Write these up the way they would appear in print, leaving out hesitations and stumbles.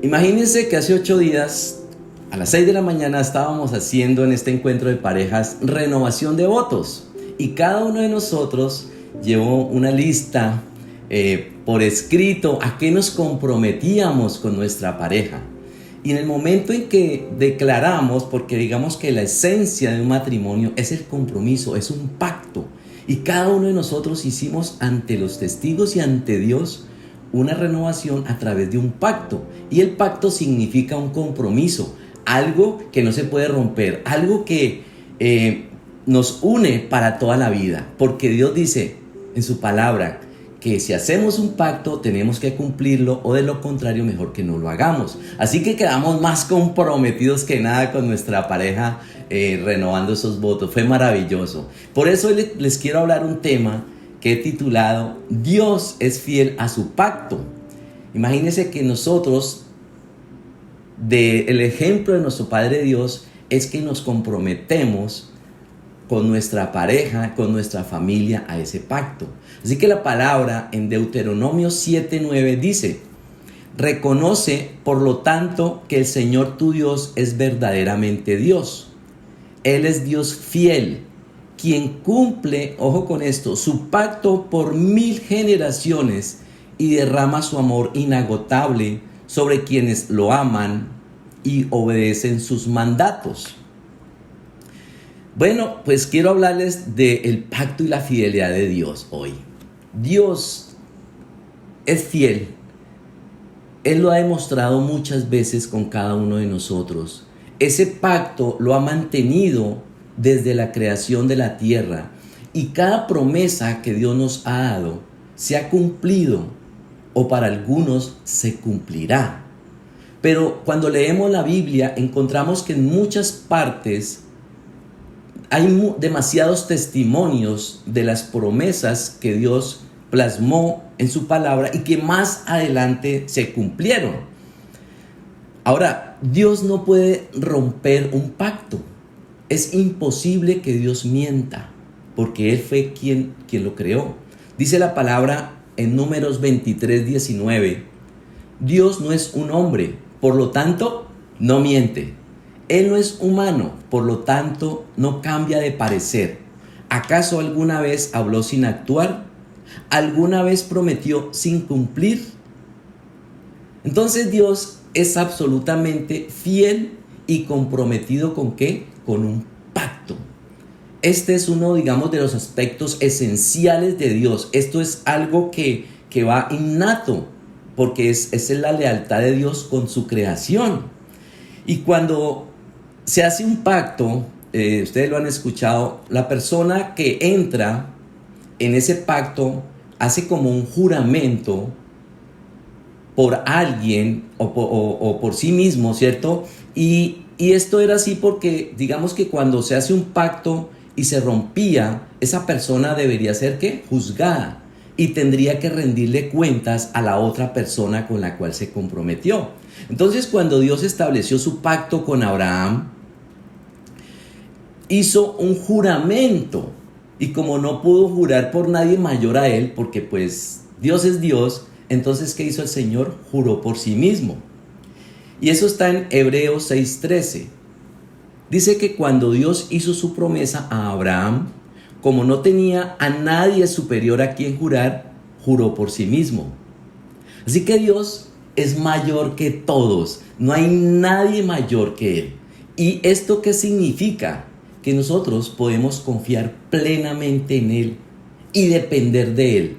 Imagínense que hace 8 días, a las 6 de la mañana, estábamos haciendo en este encuentro de parejas renovación de votos. Y cada uno de nosotros llevó una lista por escrito a qué nos comprometíamos con nuestra pareja. Y en el momento en que declaramos, porque digamos que la esencia de un matrimonio es el compromiso, es un pacto. Y cada uno de nosotros hicimos ante los testigos y ante Dios una renovación a través de un pacto. Y el pacto significa un compromiso, algo que no se puede romper, algo que nos une para toda la vida. Porque Dios dice en su palabra que si hacemos un pacto tenemos que cumplirlo, o de lo contrario mejor que no lo hagamos. Así que quedamos más comprometidos que nada con nuestra pareja renovando esos votos. Fue maravilloso. Por eso hoy les quiero hablar un tema que he titulado Dios es fiel a su pacto. Imagínense que nosotros, el ejemplo de nuestro Padre Dios es que nos comprometemos con nuestra pareja, con nuestra familia a ese pacto. Así que la palabra en Deuteronomio 7:9 dice: reconoce por lo tanto que el Señor tu Dios es verdaderamente Dios. Él es Dios fiel, quien cumple, ojo con esto, su pacto por 1000 generaciones y derrama su amor inagotable sobre quienes lo aman y obedecen sus mandatos. Bueno, pues quiero hablarles del pacto y la fidelidad de Dios hoy. Dios es fiel. Él lo ha demostrado muchas veces con cada uno de nosotros. Ese pacto lo ha mantenido desde la creación de la tierra, y cada promesa que Dios nos ha dado se ha cumplido, o para algunos se cumplirá. Pero cuando leemos la Biblia encontramos que en muchas partes hay demasiados testimonios de las promesas que Dios plasmó en su palabra y que más adelante se cumplieron. Ahora, Dios no puede romper un pacto. Es imposible que Dios mienta, porque Él fue quien lo creó. Dice la palabra en Números 23:19: Dios no es un hombre, por lo tanto, no miente. Él no es humano, por lo tanto, no cambia de parecer. ¿Acaso alguna vez habló sin actuar? ¿Alguna vez prometió sin cumplir? Entonces Dios es absolutamente fiel y comprometido ¿con qué? Con un pacto. Este es uno, digamos, de los aspectos esenciales de Dios. Esto es algo que va innato, porque es la lealtad de Dios con su creación. Y cuando se hace un pacto, ustedes lo han escuchado, la persona que entra en ese pacto hace como un juramento por alguien o por sí mismo, ¿cierto? Y esto era así porque digamos que cuando se hace un pacto y se rompía, esa persona debería ser ¿qué? Juzgada, y tendría que rendirle cuentas a la otra persona con la cual se comprometió. Entonces, cuando Dios estableció su pacto con Abraham, hizo un juramento, y como no pudo jurar por nadie mayor a él, porque pues Dios es Dios, entonces ¿qué hizo el Señor? Juró por sí mismo. Y eso está en Hebreos 6:13. Dice que cuando Dios hizo su promesa a Abraham, como no tenía a nadie superior a quien jurar, juró por sí mismo. Así que Dios es mayor que todos, no hay nadie mayor que Él. ¿Y esto qué significa? Que nosotros podemos confiar plenamente en Él y depender de Él.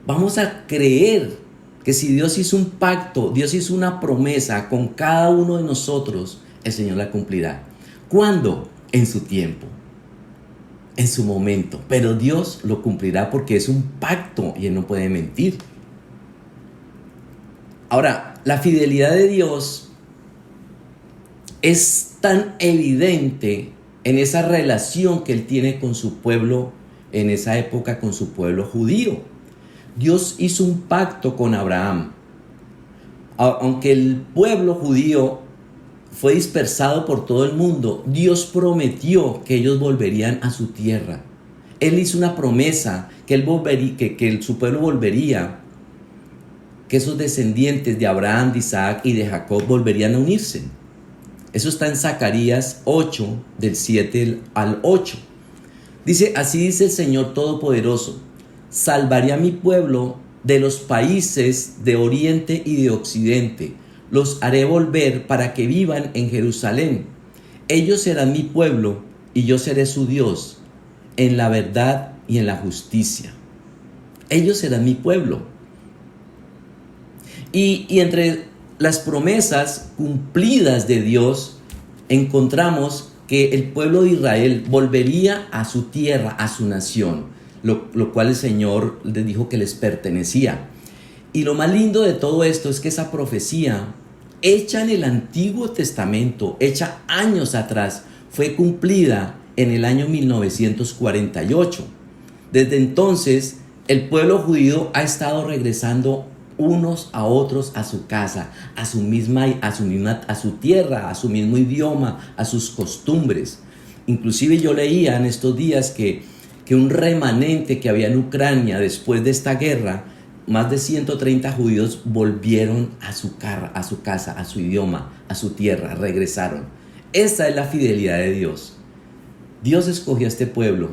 Vamos a creer que si Dios hizo un pacto, Dios hizo una promesa con cada uno de nosotros, el Señor la cumplirá. ¿Cuándo? En su tiempo, en su momento. Pero Dios lo cumplirá porque es un pacto y Él no puede mentir. Ahora, la fidelidad de Dios es tan evidente en esa relación que Él tiene con su pueblo, en esa época con su pueblo judío. Dios hizo un pacto con Abraham. Aunque el pueblo judío fue dispersado por todo el mundo, Dios prometió que ellos volverían a su tierra. Él hizo una promesa que su pueblo volvería, que esos descendientes de Abraham, de Isaac y de Jacob volverían a unirse. Eso está en Zacarías 8, del 7 al 8. Dice, así dice el Señor Todopoderoso, salvaré a mi pueblo de los países de oriente y de occidente, los haré volver para que vivan en Jerusalén. Ellos serán mi pueblo y yo seré su Dios, en la verdad y en la justicia. Ellos serán mi pueblo. Y entre las promesas cumplidas de Dios, encontramos que el pueblo de Israel volvería a su tierra, a su nación, lo cual el Señor les dijo que les pertenecía. Y lo más lindo de todo esto es que esa profecía, hecha en el Antiguo Testamento, hecha años atrás, fue cumplida en el año 1948. Desde entonces, el pueblo judío ha estado regresando unos a otros a su casa, a su tierra, a su mismo idioma, a sus costumbres. Inclusive yo leía en estos días que un remanente que había en Ucrania después de esta guerra, más de 130 judíos volvieron a su casa, a su idioma, a su tierra, regresaron. Esa es la fidelidad de Dios. Dios escogió a este pueblo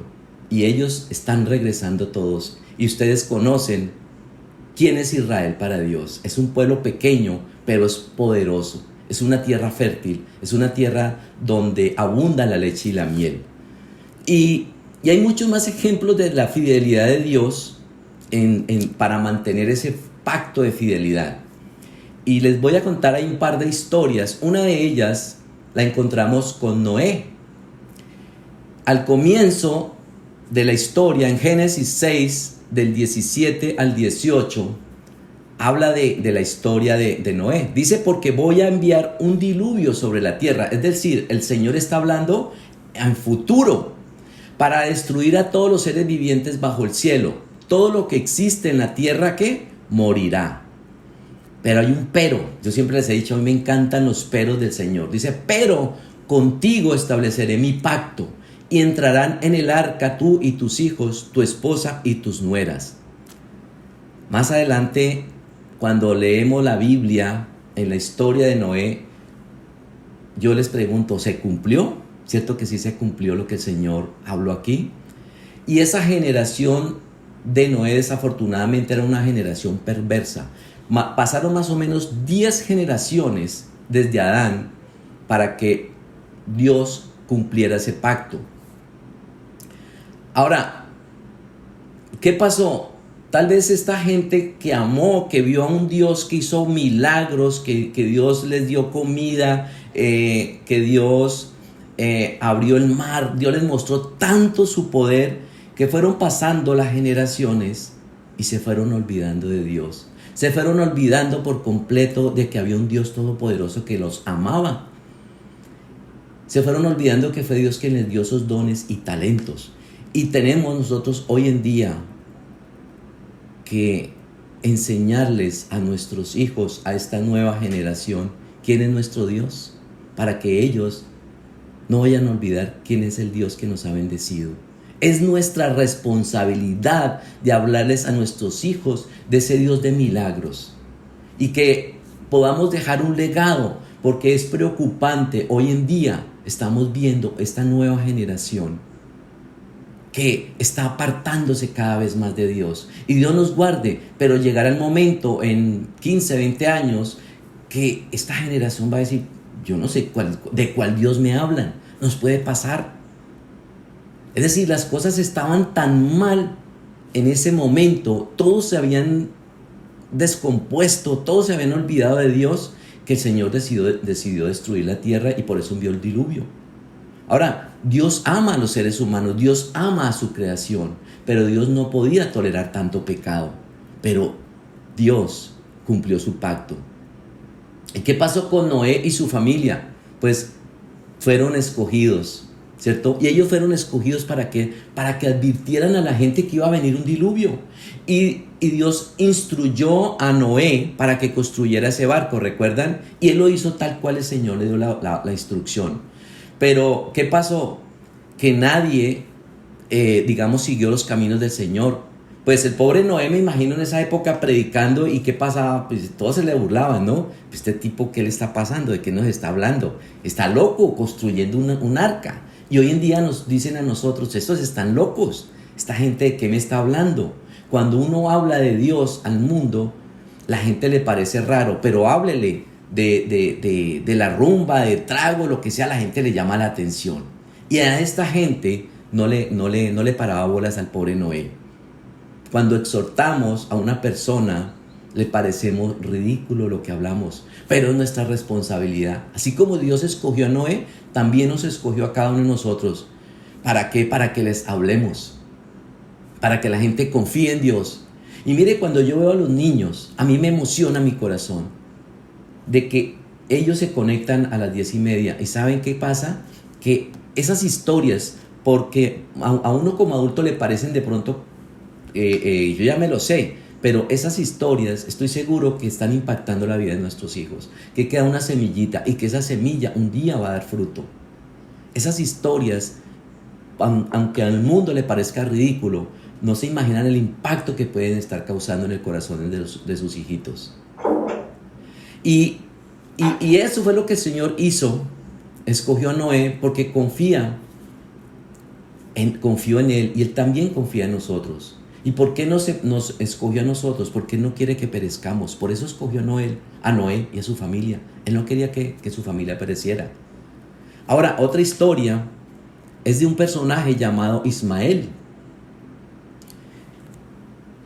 y ellos están regresando todos. Y ustedes conocen quién es Israel para Dios. Es un pueblo pequeño, pero es poderoso. Es una tierra fértil, es una tierra donde abunda la leche y la miel. Y hay muchos más ejemplos de la fidelidad de Dios para mantener ese pacto de fidelidad. Y les voy a contar ahí un par de historias. Una de ellas la encontramos con Noé. Al comienzo de la historia, en Génesis 6, del 17 al 18, habla de la historia de Noé. Dice, porque voy a enviar un diluvio sobre la tierra. Es decir, el Señor está hablando en futuro, para destruir a todos los seres vivientes bajo el cielo. Todo lo que existe en la tierra que morirá. Pero hay un pero. Yo siempre les he dicho, a mí me encantan los peros del Señor. Dice, pero contigo estableceré mi pacto y entrarán en el arca tú y tus hijos, tu esposa y tus nueras. Más adelante, cuando leemos la Biblia, en la historia de Noé, yo les pregunto, ¿se cumplió? ¿Cierto que sí se cumplió lo que el Señor habló aquí? Y esa generación de Noé desafortunadamente era una generación perversa. Pasaron más o menos 10 generaciones desde Adán para que Dios cumpliera ese pacto. Ahora, ¿qué pasó? Tal vez esta gente que amó, que vio a un Dios que hizo milagros, que Dios les dio comida, que Dios abrió el mar, Dios les mostró tanto su poder, que fueron pasando las generaciones y se fueron olvidando de Dios. Se fueron olvidando por completo de que había un Dios todopoderoso que los amaba. Se fueron olvidando que fue Dios quien les dio esos dones y talentos. Y tenemos nosotros hoy en día que enseñarles a nuestros hijos, a esta nueva generación, quién es nuestro Dios, para que ellos no vayan a olvidar quién es el Dios que nos ha bendecido. Es nuestra responsabilidad de hablarles a nuestros hijos de ese Dios de milagros y que podamos dejar un legado, porque es preocupante. Hoy en día estamos viendo esta nueva generación que está apartándose cada vez más de Dios. Y Dios nos guarde, pero llegará el momento en 15, 20 años que esta generación va a decir, yo no sé de cuál Dios me hablan. Nos puede pasar. Es decir, las cosas estaban tan mal en ese momento, todos se habían descompuesto, todos se habían olvidado de Dios, que el Señor decidió destruir la tierra y por eso envió el diluvio. Ahora, Dios ama a los seres humanos, Dios ama a su creación, pero Dios no podía tolerar tanto pecado. Pero Dios cumplió su pacto. ¿Y qué pasó con Noé y su familia? Pues fueron escogidos, ¿cierto? Y ellos fueron escogidos ¿para qué? Para que advirtieran a la gente que iba a venir un diluvio. Y Dios instruyó a Noé para que construyera ese barco, ¿recuerdan? Y él lo hizo tal cual el Señor le dio la instrucción. Pero, ¿qué pasó? Que nadie, siguió los caminos del Señor. Pues el pobre Noé, me imagino en esa época predicando, y qué pasaba, pues todos se le burlaban, ¿no? Pues este tipo, ¿qué le está pasando? ¿De qué nos está hablando? Está loco construyendo un arca. Y hoy en día nos dicen a nosotros, estos están locos, esta gente, ¿de qué me está hablando? Cuando uno habla de Dios al mundo, la gente le parece raro, pero háblele de la rumba, de trago, lo que sea, la gente le llama la atención. Y a esta gente no le paraba bolas al pobre Noé. Cuando exhortamos a una persona, le parecemos ridículo lo que hablamos, pero es nuestra responsabilidad. Así como Dios escogió a Noé, también nos escogió a cada uno de nosotros. ¿Para qué? Para que les hablemos, para que la gente confíe en Dios. Y mire, cuando yo veo a los niños, a mí me emociona mi corazón de que ellos se conectan a las 10:30. ¿Y saben qué pasa? Que esas historias, porque a uno como adulto le parecen de pronto, yo ya me lo sé, pero esas historias estoy seguro que están impactando la vida de nuestros hijos, que queda una semillita y que esa semilla un día va a dar fruto. Esas historias, aunque al mundo le parezca ridículo, no se imaginan el impacto que pueden estar causando en el corazón de sus hijitos. Y eso fue lo que el Señor hizo. Escogió a Noé porque confió en Él, y Él también confía en nosotros. ¿Y por qué nos escogió a nosotros? Porque Él no quiere que perezcamos. Por eso escogió a Noé y a su familia. Él no quería que su familia pereciera. Ahora, otra historia es de un personaje llamado Ismael.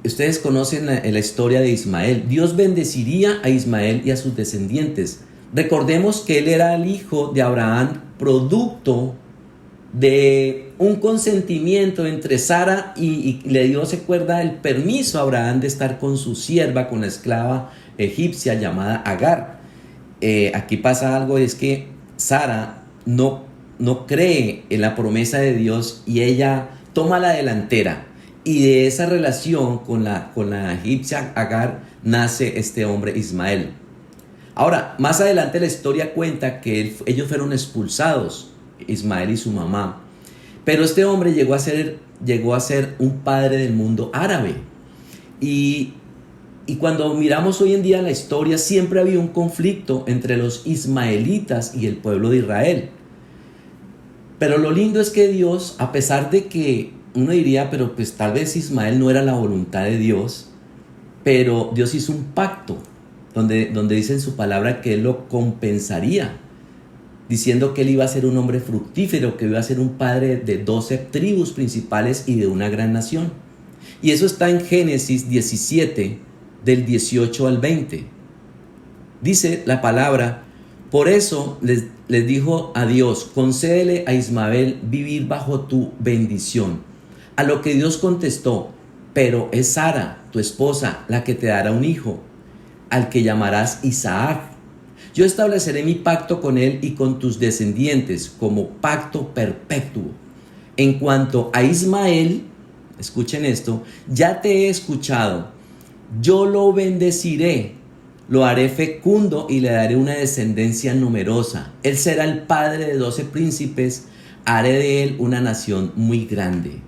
Ustedes conocen la historia de Ismael. Dios bendeciría a Ismael y a sus descendientes. Recordemos que él era el hijo de Abraham, producto de un consentimiento entre Sara y le dio, se acuerda, el permiso a Abraham de estar con su sierva, con la esclava egipcia llamada Agar. Aquí pasa algo, es que Sara no cree en la promesa de Dios y ella toma la delantera. Y de esa relación con la egipcia Agar nace este hombre Ismael. Ahora, más adelante la historia cuenta que ellos fueron expulsados, Ismael y su mamá. Pero este hombre llegó a ser un padre del mundo árabe. Y cuando miramos hoy en día la historia, siempre había un conflicto entre los ismaelitas y el pueblo de Israel. Pero lo lindo es que Dios, a pesar de que uno diría, pero pues tal vez Ismael no era la voluntad de Dios, pero Dios hizo un pacto donde dice en su palabra que Él lo compensaría, diciendo que él iba a ser un hombre fructífero, que iba a ser un padre de 12 tribus principales y de una gran nación. Y eso está en Génesis 17, del 18 al 20. Dice la palabra: por eso les dijo a Dios, concédele a Ismael vivir bajo tu bendición. A lo que Dios contestó: pero es Sara, tu esposa, la que te dará un hijo, al que llamarás Isaac. Yo estableceré mi pacto con él y con tus descendientes como pacto perpetuo. En cuanto a Ismael, escuchen esto, ya te he escuchado, yo lo bendeciré, lo haré fecundo y le daré una descendencia numerosa. Él será el padre de 12 príncipes, haré de él una nación muy grande.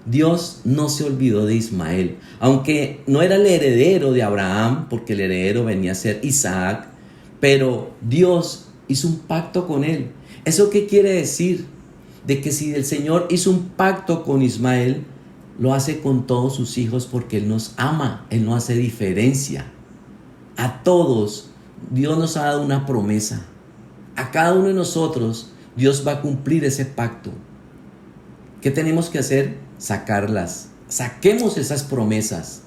Dios no se olvidó de Ismael, aunque no era el heredero de Abraham, porque el heredero venía a ser Isaac, pero Dios hizo un pacto con él. ¿Eso qué quiere decir? De que si el Señor hizo un pacto con Ismael, lo hace con todos sus hijos porque Él nos ama, Él no hace diferencia. A todos Dios nos ha dado una promesa. A cada uno de nosotros Dios va a cumplir ese pacto. ¿Qué tenemos que hacer? Sacarlas. Saquemos esas promesas.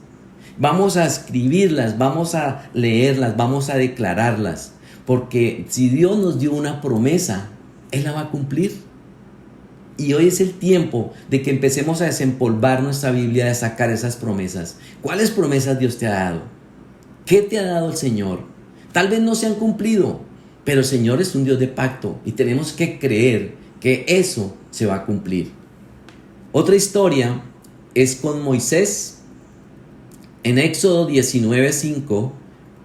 Vamos a escribirlas, vamos a leerlas, vamos a declararlas. Porque si Dios nos dio una promesa, Él la va a cumplir. Y hoy es el tiempo de que empecemos a desempolvar nuestra Biblia, de sacar esas promesas. ¿Cuáles promesas Dios te ha dado? ¿Qué te ha dado el Señor? Tal vez no se han cumplido, pero el Señor es un Dios de pacto y tenemos que creer que eso se va a cumplir. Otra historia es con Moisés. En Éxodo 19:5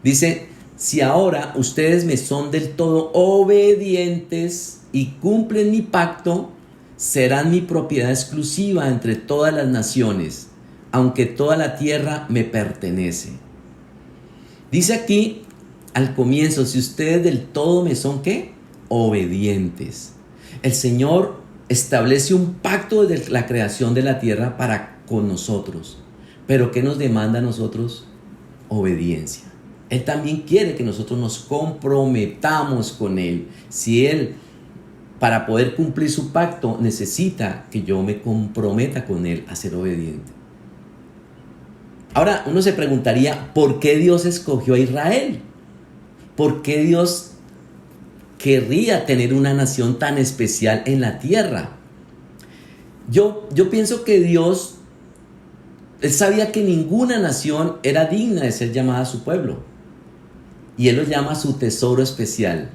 dice: si ahora ustedes me son del todo obedientes y cumplen mi pacto, serán mi propiedad exclusiva entre todas las naciones. aunque toda la tierra me pertenece. Dice aquí al comienzo, si ustedes del todo me son, ¿qué? Obedientes. El Señor establece un pacto desde la creación de la tierra para con nosotros. Pero ¿qué nos demanda a nosotros? Obediencia. Él también quiere que nosotros nos comprometamos con Él. Si Él, para poder cumplir su pacto, necesita que yo me comprometa con Él a ser obediente. Ahora, uno se preguntaría, ¿por qué Dios escogió a Israel? ¿Por qué Dios querría tener una nación tan especial en la tierra? Yo pienso que Dios, Él sabía que ninguna nación era digna de ser llamada su pueblo. Y Él lo llama su tesoro especial.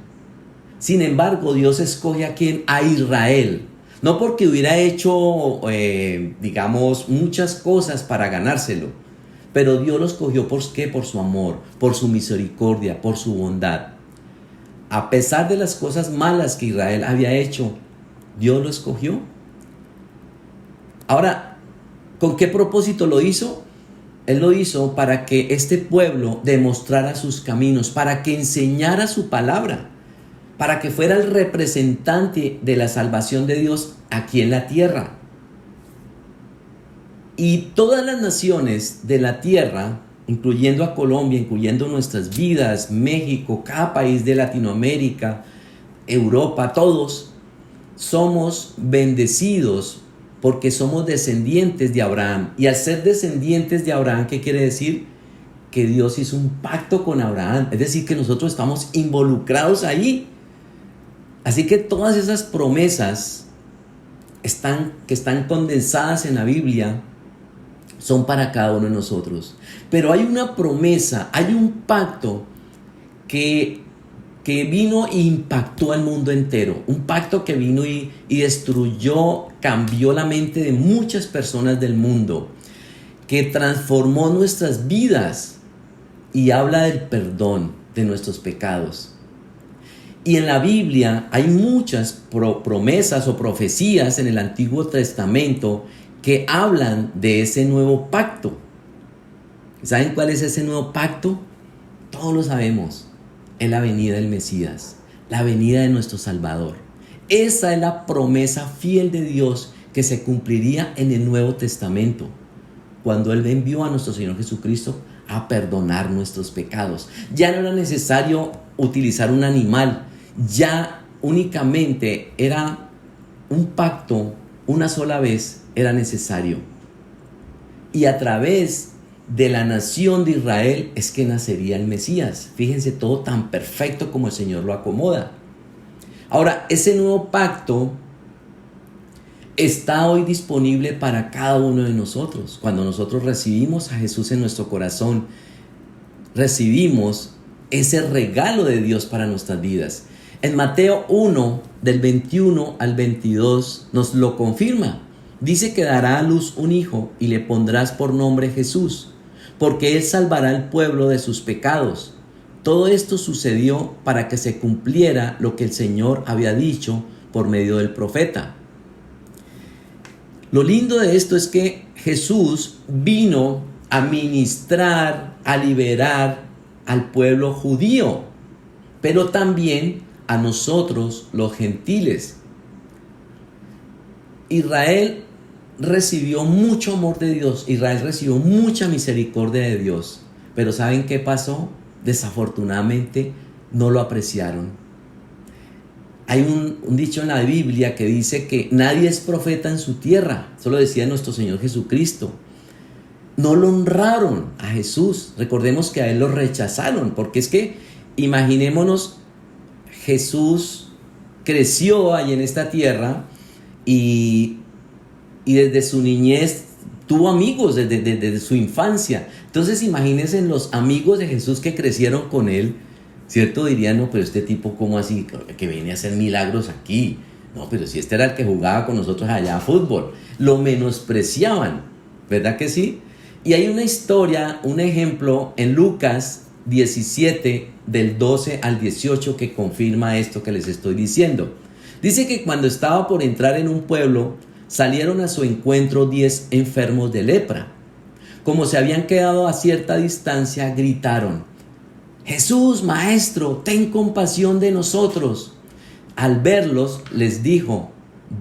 Sin embargo, Dios escoge a quién? A Israel. No porque hubiera hecho, digamos, muchas cosas para ganárselo. Pero Dios lo escogió ¿por qué? Por su amor, por su misericordia, por su bondad. A pesar de las cosas malas que Israel había hecho, Dios lo escogió. Ahora, ¿con qué propósito lo hizo? Él lo hizo para que este pueblo demostrara sus caminos, para que enseñara su palabra, para que fuera el representante de la salvación de Dios aquí en la tierra. Y todas las naciones de la tierra, incluyendo a Colombia, incluyendo nuestras vidas, México, cada país de Latinoamérica, Europa, todos somos bendecidos porque somos descendientes de Abraham. Y al ser descendientes de Abraham, ¿qué quiere decir? Que Dios hizo un pacto con Abraham. Es decir, que nosotros estamos involucrados ahí. Así que todas esas promesas que están condensadas en la Biblia son para cada uno de nosotros. Pero hay una promesa, hay un pacto que vino e impactó al mundo entero. Un pacto que vino y destruyó, cambió la mente de muchas personas del mundo, que transformó nuestras vidas y habla del perdón de nuestros pecados. Y en la Biblia hay muchas promesas o profecías en el Antiguo Testamento que hablan de ese nuevo pacto. ¿Saben cuál es ese nuevo pacto? Todos lo sabemos. Es la venida del Mesías, la venida de nuestro Salvador. Esa es la promesa fiel de Dios que se cumpliría en el Nuevo Testamento, cuando Él envió a nuestro Señor Jesucristo a perdonar nuestros pecados. Ya no era necesario utilizar un animal, ya únicamente era un pacto, una sola vez era necesario. Y a través de la nación de Israel es que nacería el Mesías. Fíjense todo tan perfecto como el Señor lo acomoda. Ahora, ese nuevo pacto está hoy disponible para cada uno de nosotros. Cuando nosotros recibimos a Jesús en nuestro corazón, recibimos ese regalo de Dios para nuestras vidas. En Mateo 1, del 21 al 22, nos lo confirma. Dice que dará a luz un hijo y le pondrás por nombre Jesús, porque él salvará al pueblo de sus pecados. Todo esto sucedió para que se cumpliera lo que el Señor había dicho por medio del profeta. Lo lindo de esto es que Jesús vino a ministrar, a liberar al pueblo judío, pero también a nosotros los gentiles. Israel recibió mucho amor de Dios, Israel recibió mucha misericordia de Dios, pero ¿saben qué pasó? Desafortunadamente no lo apreciaron. Hay un dicho en la Biblia que dice que nadie es profeta en su tierra. Eso lo decía nuestro Señor Jesucristo. No lo honraron a Jesús. Recordemos que a Él lo rechazaron, porque es que imaginémonos, Jesús creció ahí en esta tierra y desde su niñez tuvo amigos desde su infancia. Entonces imagínense los amigos de Jesús que crecieron con Él, ¿cierto? Dirían, no, pero este tipo, ¿cómo así? Que viene a hacer milagros aquí. No, pero si este era el que jugaba con nosotros allá a fútbol. Lo menospreciaban, ¿verdad que sí? Y hay una historia, un ejemplo en Lucas 17, del 12 al 18, que confirma esto que les estoy diciendo. Dice que cuando estaba por entrar en un pueblo, salieron a su encuentro 10 enfermos de lepra. como se habían quedado a cierta distancia, gritaron: Jesús, Maestro, ten compasión de nosotros. Al verlos, les dijo: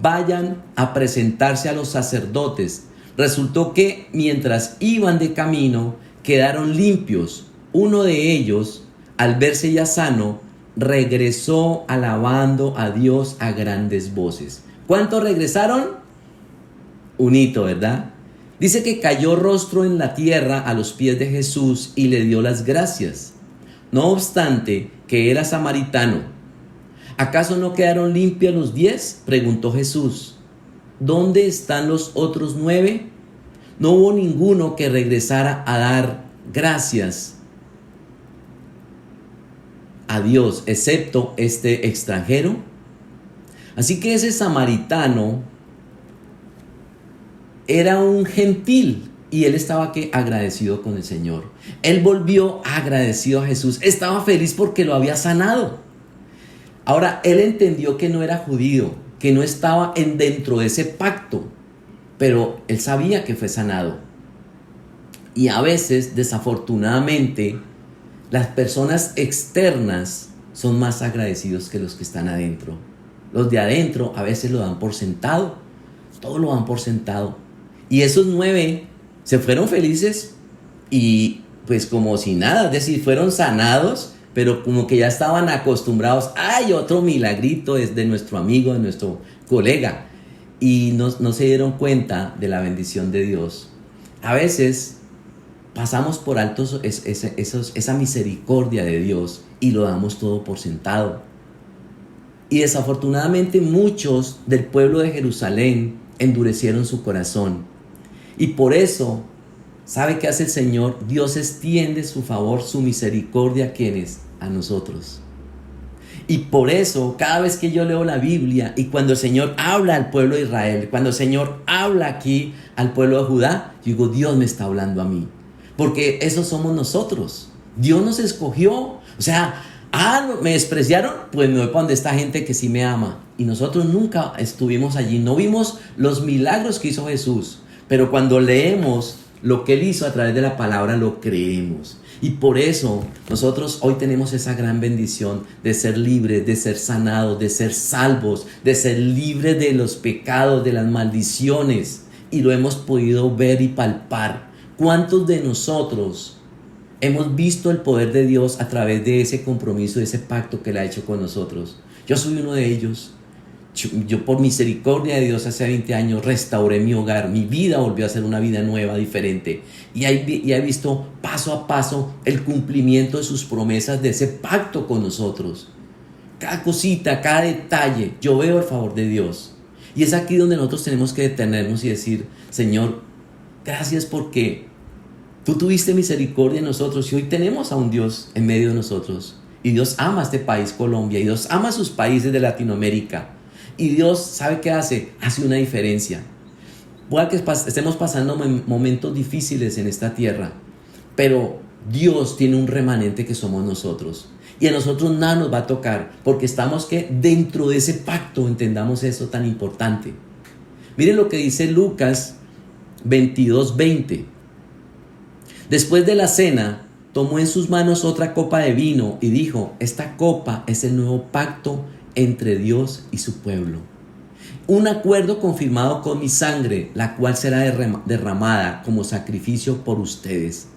vayan a presentarse a los sacerdotes. Resultó que mientras iban de camino, quedaron limpios. Uno de ellos, al verse ya sano, regresó alabando a Dios a grandes voces. ¿Cuántos regresaron? Un hito, ¿verdad? Dice que cayó rostro en la tierra a los pies de Jesús y le dio las gracias. No obstante que era samaritano. ¿Acaso no quedaron limpios los 10? Preguntó Jesús. ¿Dónde están los otros 9? No hubo ninguno que regresara a dar gracias a Dios, excepto este extranjero. Así que ese samaritano era un gentil y él estaba agradecido con el Señor. Él volvió agradecido a Jesús. Estaba feliz porque lo había sanado. Ahora, él entendió que no era judío, que no estaba dentro de ese pacto, pero él sabía que fue sanado. Y a veces, desafortunadamente, las personas externas son más agradecidos que los que están adentro. Los de adentro a veces lo dan por sentado, todo lo dan por sentado. Y esos 9 se fueron felices y pues como si nada, es decir, fueron sanados, pero como que ya estaban acostumbrados. ¡Ay, otro milagrito es de nuestro amigo, de nuestro colega! Y no se dieron cuenta de la bendición de Dios. A veces pasamos por alto esa misericordia de Dios y lo damos todo por sentado. Y desafortunadamente muchos del pueblo de Jerusalén endurecieron su corazón. Y por eso, ¿sabe qué hace el Señor? Dios extiende su favor, su misericordia ¿a quiénes? A nosotros. Y por eso, cada vez que yo leo la Biblia y cuando el Señor habla al pueblo de Israel, cuando el Señor habla aquí al pueblo de Judá, yo digo, Dios me está hablando a mí. Porque esos somos nosotros. Dios nos escogió. O sea, me despreciaron, pues me voy para donde esta gente que sí me ama. Y nosotros nunca estuvimos allí, no vimos los milagros que hizo Jesús. Pero cuando leemos lo que Él hizo a través de la palabra, lo creemos. Y por eso nosotros hoy tenemos esa gran bendición de ser libres, de ser sanados, de ser salvos, de ser libres de los pecados, de las maldiciones. Y lo hemos podido ver y palpar. ¿Cuántos de nosotros hemos visto el poder de Dios a través de ese compromiso, de ese pacto que Él ha hecho con nosotros? Yo soy uno de ellos. Yo por misericordia de Dios hace 20 años restauré mi hogar, mi vida volvió a ser una vida nueva, diferente. Y he visto paso a paso el cumplimiento de sus promesas, de ese pacto con nosotros. Cada cosita, cada detalle, yo veo el favor de Dios. Y es aquí donde nosotros tenemos que detenernos y decir, Señor, gracias porque tú tuviste misericordia en nosotros y hoy tenemos a un Dios en medio de nosotros. Y Dios ama a este país, Colombia, y Dios ama a sus países de Latinoamérica. Y Dios, ¿sabe qué hace? Hace una diferencia. Puede que estemos pasando momentos difíciles en esta tierra, pero Dios tiene un remanente que somos nosotros. Y a nosotros nada nos va a tocar, porque estamos dentro de ese pacto, entendamos eso tan importante. Miren lo que dice Lucas 22:20. Después de la cena, tomó en sus manos otra copa de vino y dijo: esta copa es el nuevo pacto entre Dios y su pueblo. Un acuerdo confirmado con mi sangre, la cual será derramada como sacrificio por ustedes.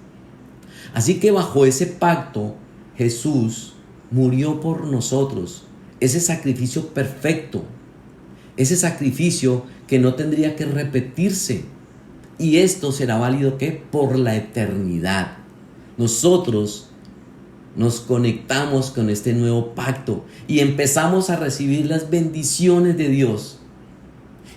Así que bajo ese pacto, Jesús murió por nosotros. Ese sacrificio perfecto. Ese sacrificio que no tendría que repetirse. Y esto será válido ¿qué? Por la eternidad. Nosotros nos conectamos con este nuevo pacto y empezamos a recibir las bendiciones de Dios.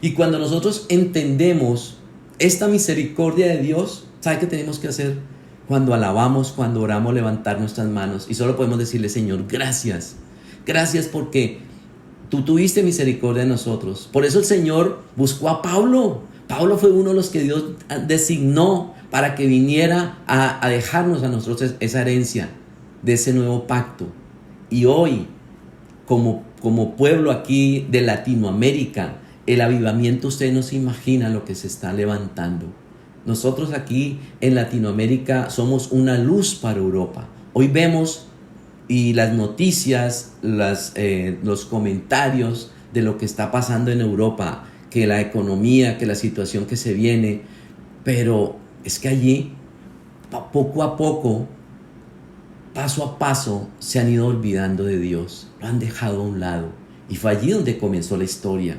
Y cuando nosotros entendemos esta misericordia de Dios, ¿sabe qué tenemos que hacer? Cuando alabamos, cuando oramos, levantar nuestras manos y solo podemos decirle: Señor, gracias. Gracias porque tú tuviste misericordia de nosotros. Por eso el Señor buscó a Pablo. Pablo fue uno de los que Dios designó para que viniera a dejarnos a nosotros esa herencia de ese nuevo pacto. Y hoy, como pueblo aquí de Latinoamérica, el avivamiento, ustedes no se imaginan lo que se está levantando. Nosotros aquí en Latinoamérica somos una luz para Europa. Hoy vemos y las noticias, los comentarios de lo que está pasando en Europa, que la economía, que la situación que se viene, pero es que allí, poco a poco, paso a paso, se han ido olvidando de Dios, lo han dejado a un lado, y fue allí donde comenzó la historia.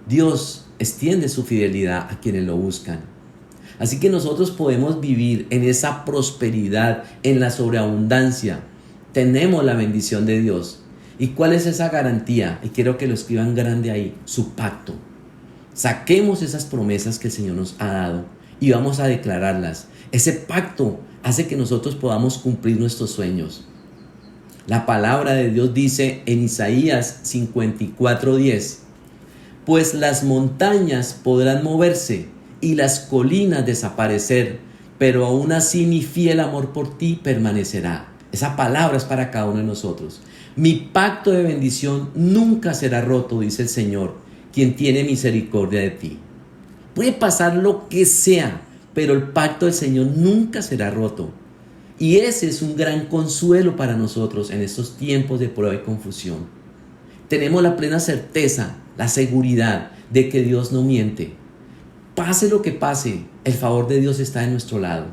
Dios extiende su fidelidad a quienes lo buscan. Así que nosotros podemos vivir en esa prosperidad, en la sobreabundancia. Tenemos la bendición de Dios. ¿Y cuál es esa garantía? Y quiero que lo escriban grande ahí, su pacto. Saquemos esas promesas que el Señor nos ha dado y vamos a declararlas. Ese pacto hace que nosotros podamos cumplir nuestros sueños. La palabra de Dios dice en Isaías 54:10, pues las montañas podrán moverse y las colinas desaparecer, pero aún así mi fiel amor por ti permanecerá. Esa palabra es para cada uno de nosotros. Mi pacto de bendición nunca será roto, dice el Señor, quien tiene misericordia de ti. Puede pasar lo que sea, pero el pacto del Señor nunca será roto. Y ese es un gran consuelo para nosotros en estos tiempos de prueba y confusión. Tenemos la plena certeza, la seguridad de que Dios no miente. Pase lo que pase, el favor de Dios está de nuestro lado.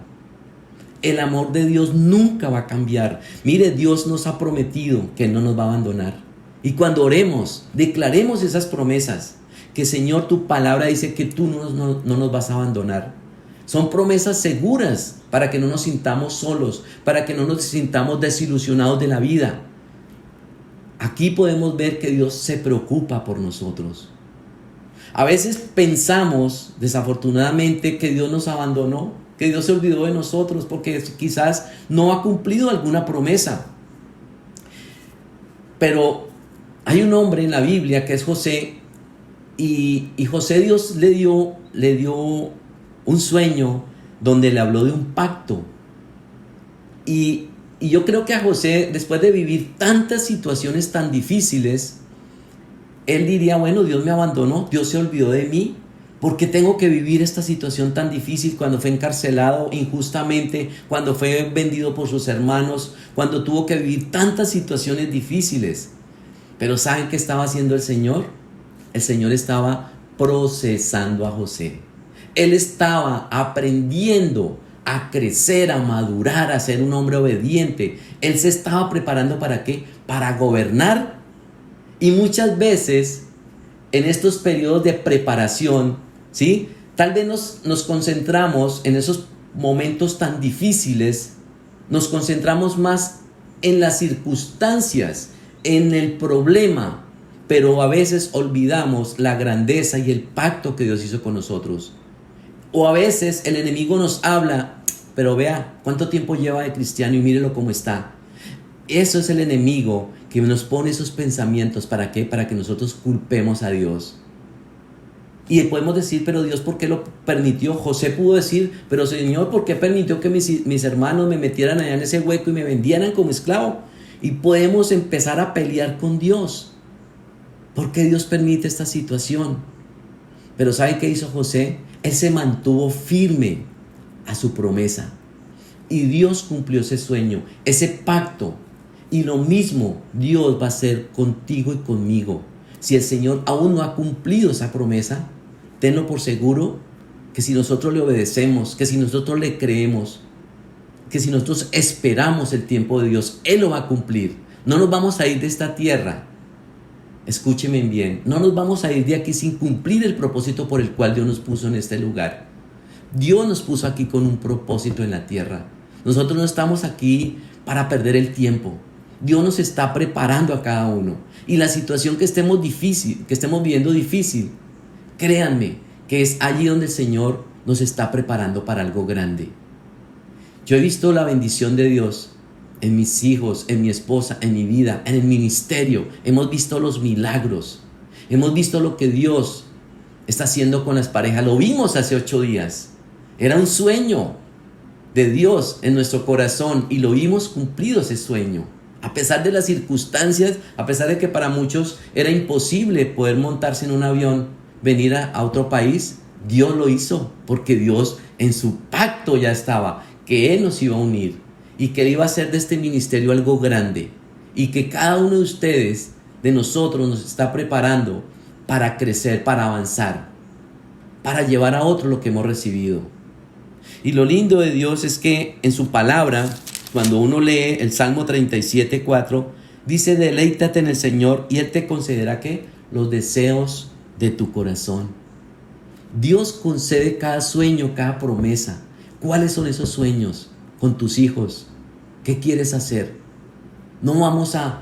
El amor de Dios nunca va a cambiar. Mire, Dios nos ha prometido que no nos va a abandonar. Y cuando oremos, declaremos esas promesas. Que Señor, tu palabra dice que tú no nos vas a abandonar. Son promesas seguras para que no nos sintamos solos, para que no nos sintamos desilusionados de la vida. Aquí podemos ver que Dios se preocupa por nosotros. A veces pensamos, desafortunadamente, que Dios nos abandonó, que Dios se olvidó de nosotros porque quizás no ha cumplido alguna promesa. Pero hay un hombre en la Biblia que es José, y José, Dios le dio un sueño donde le habló de un pacto. Y yo creo que a José, después de vivir tantas situaciones tan difíciles, él diría, bueno, Dios me abandonó, Dios se olvidó de mí. ¿Por qué tengo que vivir esta situación tan difícil cuando fue encarcelado injustamente, cuando fue vendido por sus hermanos, cuando tuvo que vivir tantas situaciones difíciles? Pero ¿saben qué estaba haciendo el Señor? El Señor estaba procesando a José. Él estaba aprendiendo a crecer, a madurar, a ser un hombre obediente. Él se estaba preparando ¿para qué? Para gobernar. Y muchas veces en estos periodos de preparación, ¿sí? Tal vez nos concentramos en esos momentos tan difíciles, nos concentramos más en las circunstancias, en el problema, pero a veces olvidamos la grandeza y el pacto que Dios hizo con nosotros. O a veces el enemigo nos habla, pero vea cuánto tiempo lleva de cristiano y mírelo cómo está. Eso es el enemigo que nos pone esos pensamientos. ¿Para qué? Para que nosotros culpemos a Dios. Y podemos decir, pero Dios, ¿por qué lo permitió? José pudo decir, pero Señor, ¿por qué permitió que mis hermanos me metieran allá en ese hueco y me vendieran como esclavo? Y podemos empezar a pelear con Dios. ¿Por qué Dios permite esta situación? Pero ¿sabe qué hizo José? Él se mantuvo firme a su promesa. Y Dios cumplió ese sueño, ese pacto. Y lo mismo Dios va a hacer contigo y conmigo. Si el Señor aún no ha cumplido esa promesa, tenlo por seguro que si nosotros le obedecemos, que si nosotros le creemos, que si nosotros esperamos el tiempo de Dios, Él lo va a cumplir. No nos vamos a ir de esta tierra. Escúcheme bien, no nos vamos a ir de aquí sin cumplir el propósito por el cual Dios nos puso en este lugar. Dios nos puso aquí con un propósito en la tierra. Nosotros no estamos aquí para perder el tiempo. Dios nos está preparando a cada uno. Y la situación que estemos viviendo difícil, créanme que es allí donde el Señor nos está preparando para algo grande. Yo he visto la bendición de Dios en mis hijos, en mi esposa, en mi vida, en el ministerio. Hemos visto los milagros. Hemos visto lo que Dios está haciendo con las parejas. Lo vimos hace 8 días. Era un sueño de Dios en nuestro corazón y lo vimos cumplido ese sueño. A pesar de las circunstancias, a pesar de que para muchos era imposible poder montarse en un avión, venir a otro país, Dios lo hizo porque Dios en su pacto ya estaba, que Él nos iba a unir y que Él iba a hacer de este ministerio algo grande y que cada uno de ustedes, de nosotros, nos está preparando para crecer, para avanzar, para llevar a otro lo que hemos recibido. Y lo lindo de Dios es que en su palabra, cuando uno lee el Salmo 37:4, dice: deleítate en el Señor y Él te concederá ¿qué? Los deseos de tu corazón. Dios concede cada sueño, cada promesa. ¿Cuáles son esos sueños con tus hijos? ¿Qué quieres hacer? No vamos a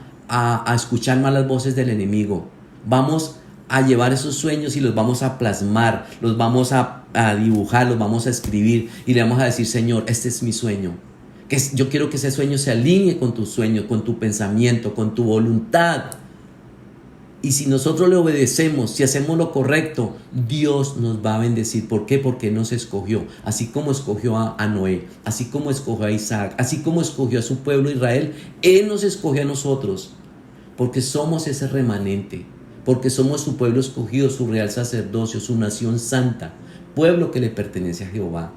escuchar malas voces del enemigo. Vamos a llevar esos sueños y los vamos a plasmar, los vamos a dibujar, los vamos a escribir y le vamos a decir: Señor, este es mi sueño. Yo quiero que ese sueño se alinee con tu sueño, con tu pensamiento, con tu voluntad. Y si nosotros le obedecemos, si hacemos lo correcto, Dios nos va a bendecir. ¿Por qué? Porque nos escogió. Así como escogió a Noé, así como escogió a Isaac, así como escogió a su pueblo Israel, Él nos escogió a nosotros. Porque somos ese remanente. Porque somos su pueblo escogido, su real sacerdocio, su nación santa. Pueblo que le pertenece a Jehová.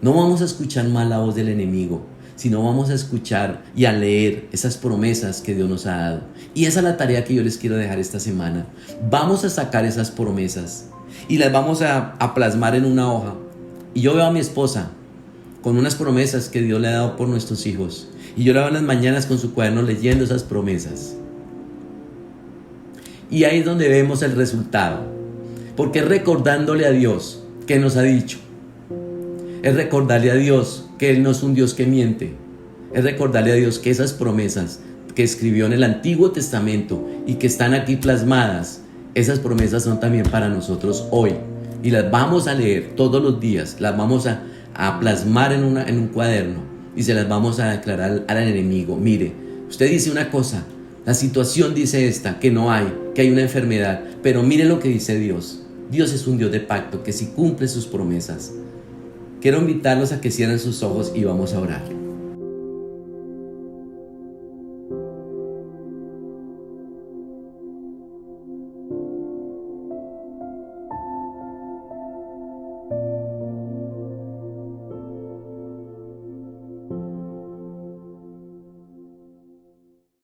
No vamos a escuchar mal la voz del enemigo, sino vamos a escuchar y a leer esas promesas que Dios nos ha dado. Y esa es la tarea que yo les quiero dejar esta semana. Vamos a sacar esas promesas y las vamos a plasmar en una hoja. Y yo veo a mi esposa con unas promesas que Dios le ha dado por nuestros hijos. Y yo la veo en las mañanas con su cuaderno leyendo esas promesas. Y ahí es donde vemos el resultado. Porque es recordándole a Dios que nos ha dicho. Es recordarle a Dios que Él no es un Dios que miente. Es recordarle a Dios que esas promesas que escribió en el Antiguo Testamento y que están aquí plasmadas, esas promesas son también para nosotros hoy. Y las vamos a leer todos los días, las vamos a plasmar en un cuaderno y se las vamos a declarar al enemigo. Mire, usted dice una cosa, la situación dice esta, que no hay, que hay una enfermedad, pero mire lo que dice Dios. Dios es un Dios de pacto que sí cumple sus promesas. Quiero invitarlos a que cierren sus ojos y vamos a orar.